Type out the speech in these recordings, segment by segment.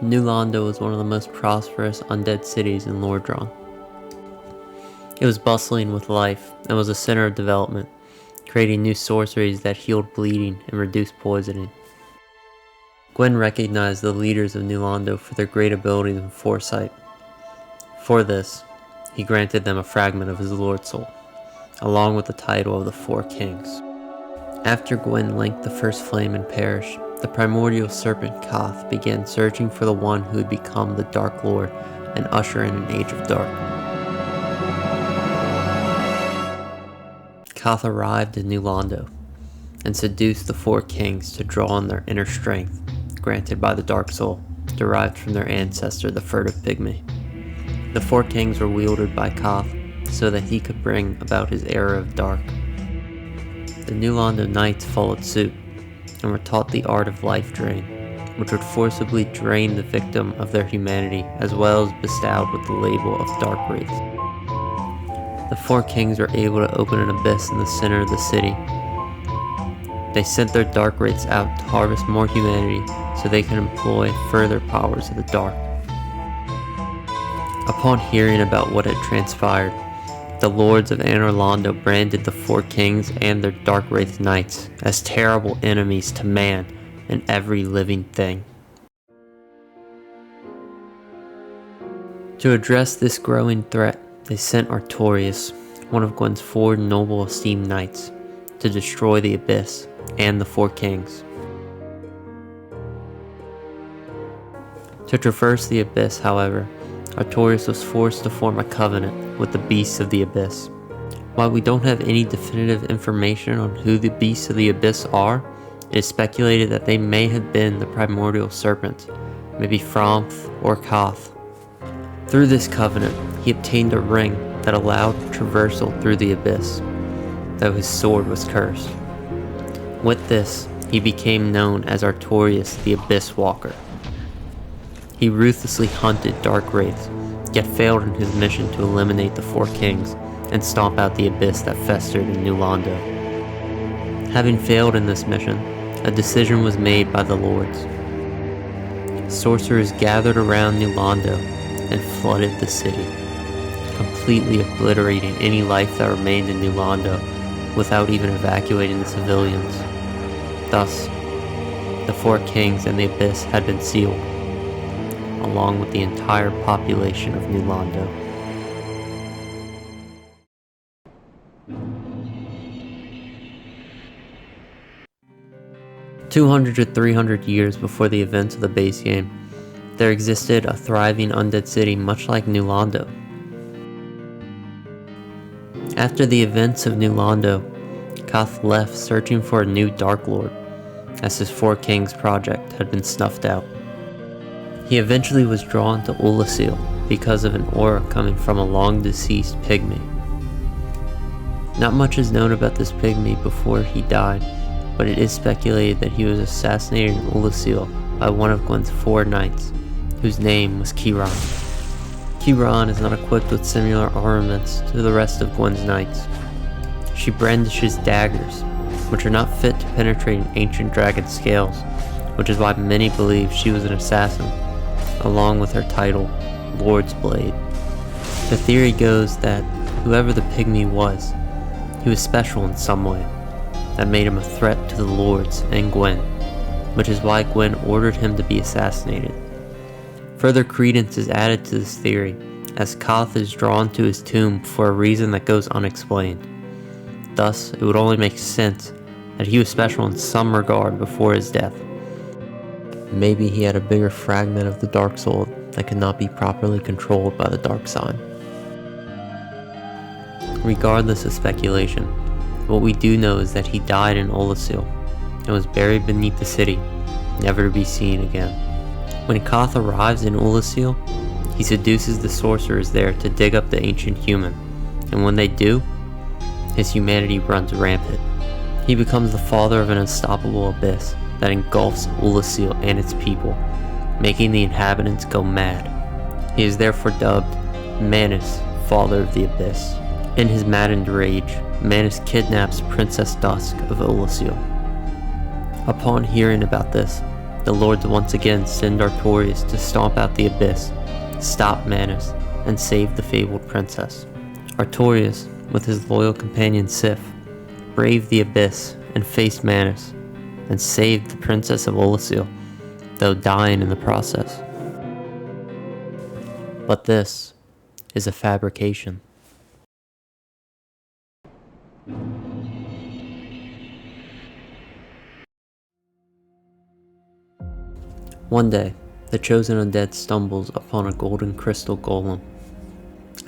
New Londo was one of the most prosperous undead cities in Lordran. It was bustling with life and was a center of development, creating new sorceries that healed bleeding and reduced poisoning. Gwyn recognized the leaders of New Londo for their great abilities and foresight. For this, he granted them a fragment of his Lord Soul, along with the title of the Four Kings. After Gwyn linked the first flame and perished, the primordial serpent Koth began searching for the one who would become the Dark Lord and usher in an age of dark. Koth arrived in New Londo and seduced the Four Kings to draw on their inner strength, granted by the Dark Soul, derived from their ancestor, the Furtive Pygmy. The Four Kings were wielded by Koth so that he could bring about his era of dark. The New Londo Knights followed suit and were taught the art of life drain, which would forcibly drain the victim of their humanity as well as bestowed with the label of Dark Wraith. The Four Kings were able to open an abyss in the center of the city. They sent their Dark Wraiths out to harvest more humanity so they could employ further powers of the dark. Upon hearing about what had transpired, the lords of Anor Londo branded the Four Kings and their Dark Wraith Knights as terrible enemies to man and every living thing. To address this growing threat, they sent Artorias, one of Gwyn's four noble esteemed knights, to destroy the Abyss and the Four Kings. To traverse the Abyss, however, Artorias was forced to form a covenant with the beasts of the Abyss. While we don't have any definitive information on who the beasts of the Abyss are, it is speculated that they may have been the primordial serpent, maybe Fromth or Koth. Through this covenant, he obtained a ring that allowed traversal through the Abyss, though his sword was cursed. With this, he became known as Artorias the Abysswalker. He ruthlessly hunted Dark Wraiths, yet failed in his mission to eliminate the Four Kings and stomp out the Abyss that festered in New Londo. Having failed in this mission, a decision was made by the Lords. Sorcerers gathered around New Londo and flooded the city, completely obliterating any life that remained in New Londo without even evacuating the civilians. Thus, the Four Kings and the Abyss had been sealed, along with the entire population of New Londo. "200 to 300 years before the events of the base game, there existed a thriving undead city much like New Londo. After the events of New Londo, Koth left searching for a new Dark Lord, as his Four Kings project had been snuffed out. He eventually was drawn to Oolacile because of an aura coming from a long-deceased pygmy. Not much is known about this pygmy before he died, but it is speculated that he was assassinated in Oolacile by one of Gwyn's four knights, whose name was Kiran. Kiran is not equipped with similar armaments to the rest of Gwyn's knights. She brandishes daggers, which are not fit to penetrate an ancient dragon's scales, which is why many believe she was an assassin, along with her title, Lord's Blade. The theory goes that whoever the pygmy was, he was special in some way, that made him a threat to the Lords and Gwyn, which is why Gwyn ordered him to be assassinated. Further credence is added to this theory, as Koth is drawn to his tomb for a reason that goes unexplained. Thus, it would only make sense that he was special in some regard before his death. Maybe he had a bigger fragment of the Dark Soul that could not be properly controlled by the Dark Sign. Regardless of speculation, what we do know is that he died in Oolacile and was buried beneath the city, never to be seen again. When Koth arrives in Oolacile, he seduces the sorcerers there to dig up the ancient human, and when they do, his humanity runs rampant. He becomes the father of an unstoppable abyss that engulfs Oolacile and its people, making the inhabitants go mad. He is therefore dubbed Manus, Father of the Abyss. In his maddened rage, Manus kidnaps Princess Dusk of Oolacile. Upon hearing about this, the lords once again send Artorias to stomp out the abyss, stop Manus, and save the fabled princess. Artorias, with his loyal companion Sif, braved the abyss and faced Manus, and saved the princess of Oolacile, though dying in the process. But this is a fabrication. One day, the chosen undead stumbles upon a golden crystal golem.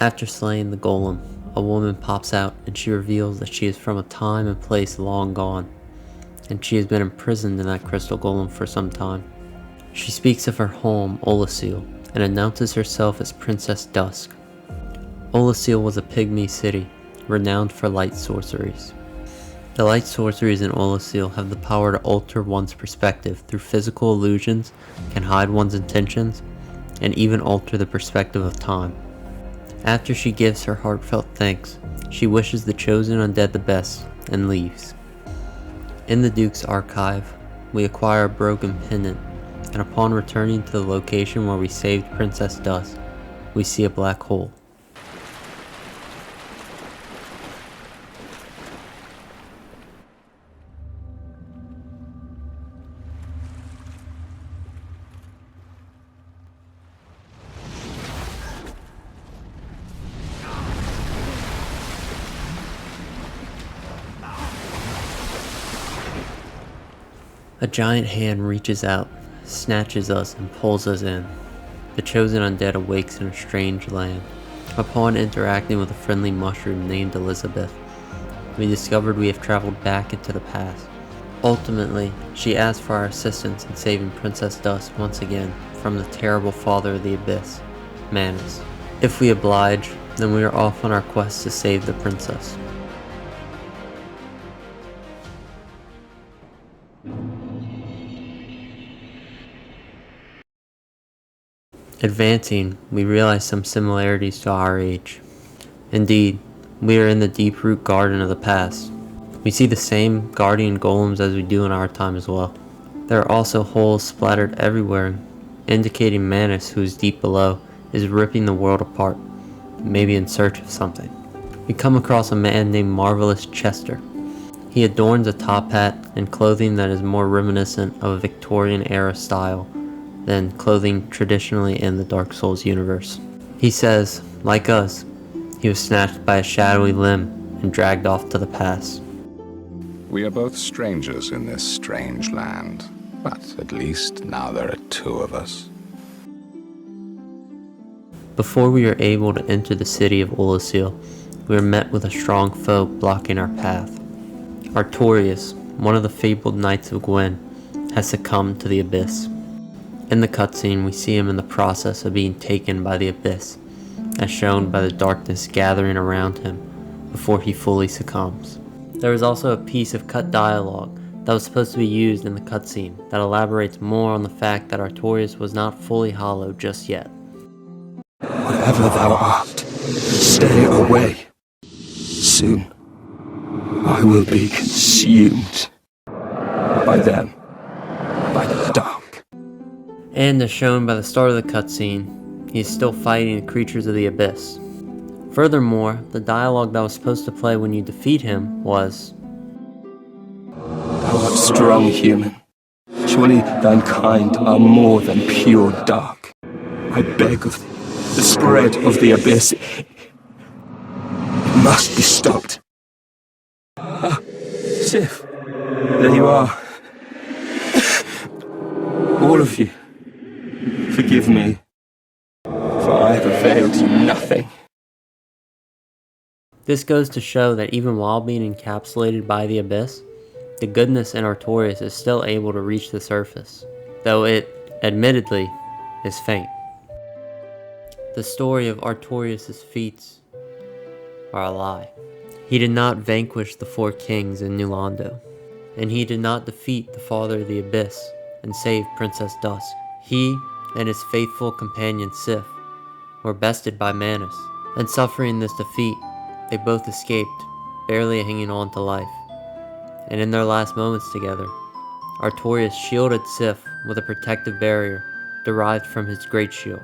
After slaying the golem, a woman pops out and she reveals that she is from a time and place long gone, and she has been imprisoned in that crystal golem for some time. She speaks of her home, Oolacile, and announces herself as Princess Dusk. Oolacile was a pygmy city, renowned for light sorceries. The light sorceries in Oolacile have the power to alter one's perspective through physical illusions, can hide one's intentions, and even alter the perspective of time. After she gives her heartfelt thanks, she wishes the chosen undead the best and leaves. In the Duke's archive, we acquire a broken pendant, and upon returning to the location where we saved Princess Dusk, we see a black hole. A giant hand reaches out, snatches us, and pulls us in. The chosen undead awakes in a strange land. Upon interacting with a friendly mushroom named Elizabeth, we discovered we have traveled back into the past. Ultimately, she asks for our assistance in saving Princess Dusk once again from the terrible father of the abyss, Manus. If we oblige, then we are off on our quest to save the princess. Advancing, we realize some similarities to our age. Indeed, we are in the deep root garden of the past. We see the same guardian golems as we do in our time as well. There are also holes splattered everywhere, indicating Manus, who is deep below, is ripping the world apart, maybe in search of something. We come across a man named Marvelous Chester. He adorns a top hat and clothing that is more reminiscent of a Victorian era style than clothing traditionally in the Dark Souls universe. He says, like us, he was snatched by a shadowy limb and dragged off to the past. We are both strangers in this strange land, but at least now there are two of us. Before we are able to enter the city of Oolacile, we are met with a strong foe blocking our path. Artorias, one of the fabled knights of Gwyn, has succumbed to the abyss. In the cutscene, we see him in the process of being taken by the abyss, as shown by the darkness gathering around him before he fully succumbs. There is also a piece of cut dialogue that was supposed to be used in the cutscene that elaborates more on the fact that Artorias was not fully hollow just yet. Whatever thou art, stay away. Soon, I will be consumed by them, by the dark. And as shown by the start of the cutscene, he is still fighting the creatures of the abyss. Furthermore, the dialogue that was supposed to play when you defeat him was, Thou art strong, human. Surely thine kind are more than pure dark. I beg of thee, the spread of the abyss, it must be stopped. Ah, Sif, there you are. All of you. Forgive me, for I have availed you nothing. This goes to show that even while being encapsulated by the abyss, the goodness in Artorias is still able to reach the surface, though it, admittedly, is faint. The story of Artorias' feats are a lie. He did not vanquish the four kings in New Londo, and he did not defeat the father of the abyss and save Princess Dusk. He and his faithful companion Sif were bested by Manus, and suffering this defeat, they both escaped, barely hanging on to life. And in their last moments together, Artorias shielded Sif with a protective barrier derived from his great shield.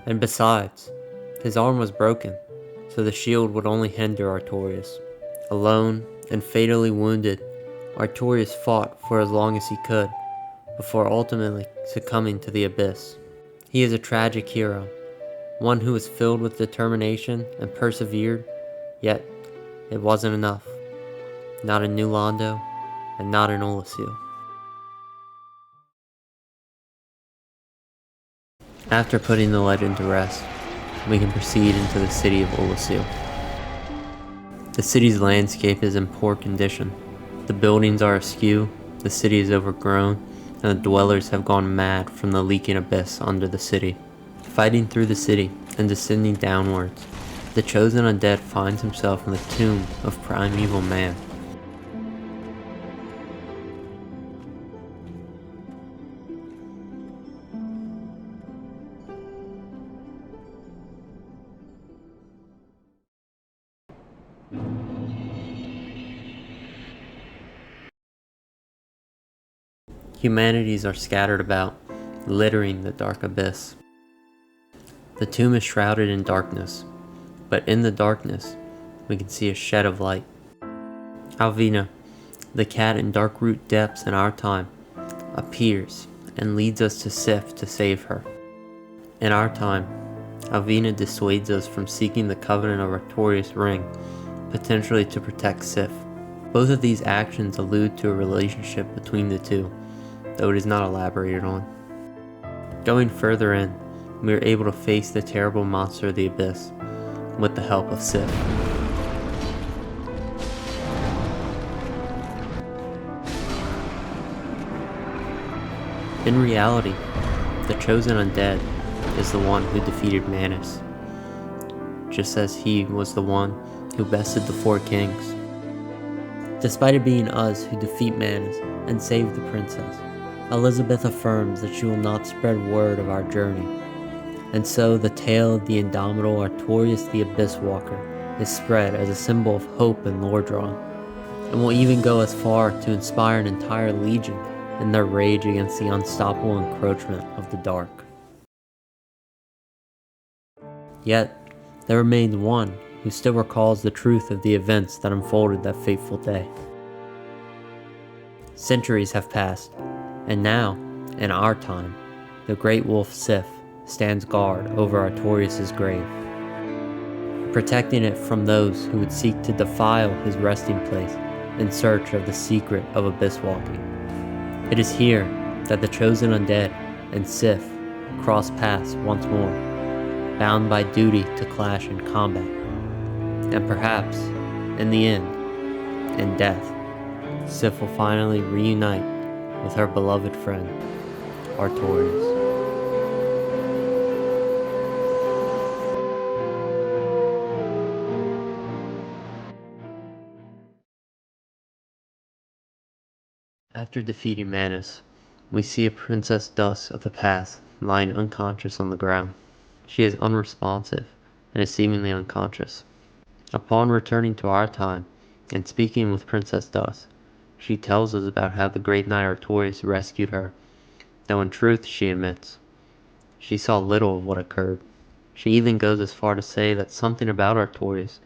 And besides, his arm was broken, so the shield would only hinder Artorias. Alone and fatally wounded, Artorias fought for as long as he could, before ultimately succumbing to the abyss. He is a tragic hero, one who was filled with determination and persevered, yet it wasn't enough. Not in New Londo, and not in Oolacile. After putting the legend to rest, we can proceed into the city of Oolacile. The city's landscape is in poor condition. The buildings are askew, the city is overgrown, and the dwellers have gone mad from the leaking abyss under the city. Fighting through the city and descending downwards, the chosen undead finds himself in the tomb of Primeval Man. Humanities are scattered about, littering the dark abyss. The tomb is shrouded in darkness, but in the darkness, we can see a shed of light. Alvina, the cat in Darkroot depths in our time, appears and leads us to Sif to save her. In our time, Alvina dissuades us from seeking the covenant of Artorias' ring, potentially to protect Sif. Both of these actions allude to a relationship between the two, though it is not elaborated on. Going further in, we are able to face the terrible monster of the abyss, with the help of Sif. In reality, the chosen undead is the one who defeated Manus, just as he was the one who bested the four kings. Despite it being us who defeat Manus and save the princess, Elizabeth affirms that she will not spread word of our journey, and so the tale of the indomitable Artorias the Abysswalker is spread as a symbol of hope and lore drawing, and will even go as far to inspire an entire legion in their rage against the unstoppable encroachment of the dark. Yet, there remains one who still recalls the truth of the events that unfolded that fateful day. Centuries have passed, and now, in our time, the great wolf Sif stands guard over Artorias' grave, protecting it from those who would seek to defile his resting place in search of the secret of abyss walking. It is here that the chosen undead and Sif cross paths once more, bound by duty to clash in combat, and perhaps, in the end, in death, Sif will finally reunite with her beloved friend, Artorias. After defeating Manus, we see a Princess Dusk of the past lying unconscious on the ground. She is unresponsive and is seemingly unconscious. Upon returning to our time and speaking with Princess Dusk, she tells us about how the great knight Artorias rescued her, though in truth, she admits, she saw little of what occurred. She even goes as far to say that something about Artorias,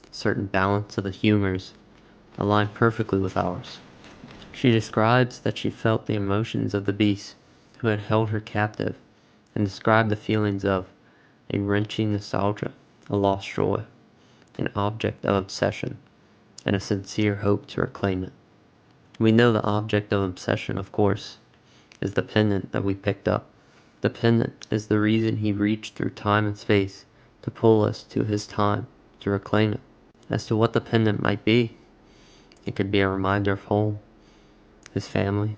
a certain balance of the humors, aligned perfectly with ours. She describes that she felt the emotions of the beast who had held her captive, and described the feelings of a wrenching nostalgia, a lost joy, an object of obsession, and a sincere hope to reclaim it. We know the object of obsession, of course, is the pendant that we picked up. The pendant is the reason he reached through time and space to pull us to his time to reclaim it. As to what the pendant might be, it could be a reminder of home, his family,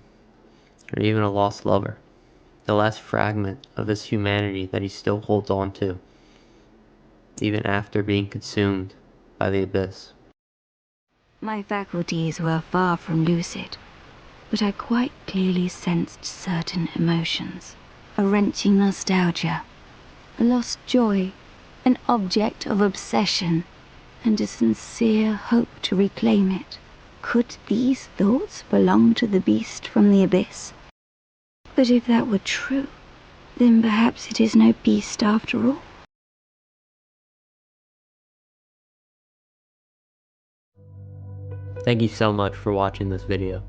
or even a lost lover, the last fragment of his humanity that he still holds on to, even after being consumed by the abyss. My faculties were far from lucid, but I quite clearly sensed certain emotions. A wrenching nostalgia, a lost joy, an object of obsession, and a sincere hope to reclaim it. Could these thoughts belong to the beast from the abyss? But if that were true, then perhaps it is no beast after all. Thank you so much for watching this video.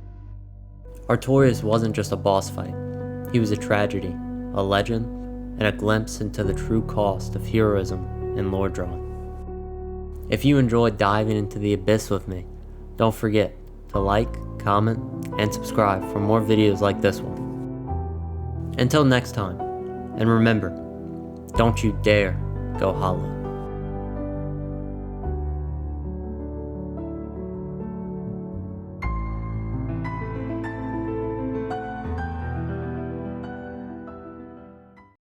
Artorias wasn't just a boss fight. He was a tragedy, a legend, and a glimpse into the true cost of heroism in lore drawing. If you enjoyed diving into the abyss with me, don't forget to like, comment, and subscribe for more videos like this one. Until next time, and remember, don't you dare go hollow.